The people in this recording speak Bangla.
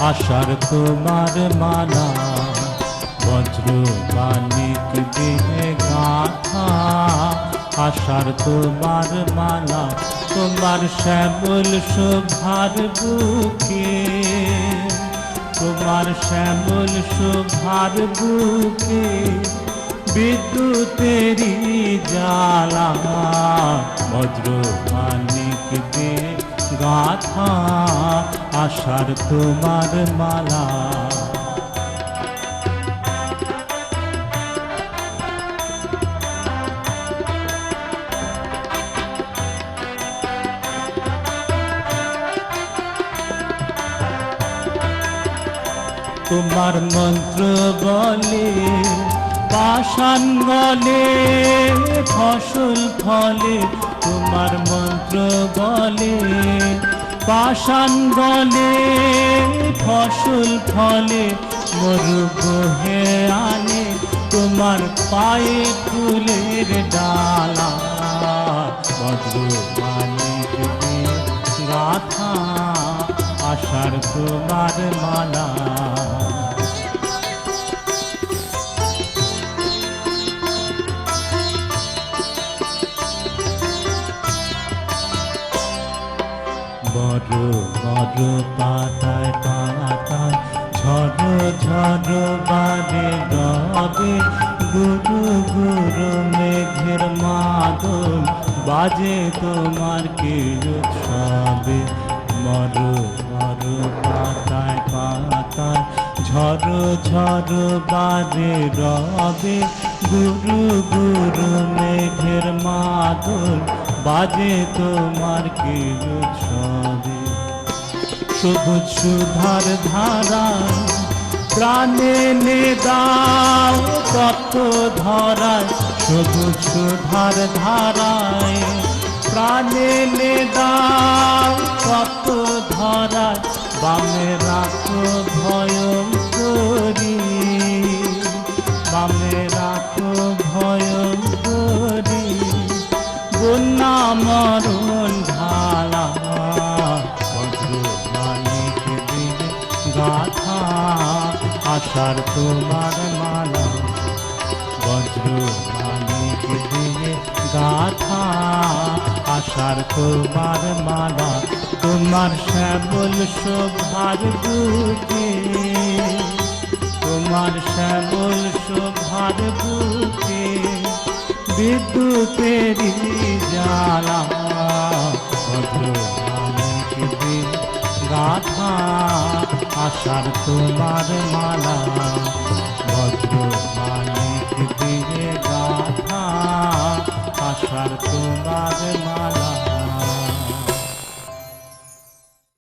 আশার তোমার মালা, বজ্র মানিক দিয়ে গাঁথা। আশার তোমার মালা, তোমার শ্যামল শোভার বুকে, তোমার শ্যামল শোভার বুকে বিদ্যুতেরই জ্বালা। বজ্র মানিক দিয়ে গাঁথা, আশার তোমার মালা। তোমার মন্ত্র বলে পাষাণ গলে ফসল ফলে, তোমার মন্ত্র বলে পাষাণ গলে ফসল ফলে। মরু বহে আনে তোমার পায়ে ফুলের ডালা। বজ্র মানিক দিয়ে গাঁথা, আশার তোমার মালা। বড় বড় পাতায় পাতায় ঝড় ঝড় বাজে গবে, গুরু গুরু মেঘের মাদল বাজে তোমার কি উৎসবে। মর মর পাতায় পাতায় ঝড় ঝড় বাজে রবে, গুরু গুরু মেঘের মাদল বাজে তোমার কি উৎসবে। সবুজ সুধার ধারা প্রাণে নে দাও কত ধরায়, সবুজ সুধার ধারায় প্রাণে নে দাও কত ধরায়। বামে রাখো ভয়ঙ্করী, বামে রাখো ভয়ঙ্করী বন্যা মরণ ঢালা। বজ্র মানিক দিয়ে গাঁথা, আশার তোমার মালা। বজ্র মানিক দিয়ে গাঁথা, আশার তোমার মালা। তোমার শ্যামল শোভার বুকে, তোমার শ্যামল শোভার বুকে বিদ্যুতেরই জ্বালা। বজ্র মানিক দিয়ে গাঁথা, আশার তোমার মালা। বজ্র মানিক দিয়ে গাঁথা, আশার তোমার মালা।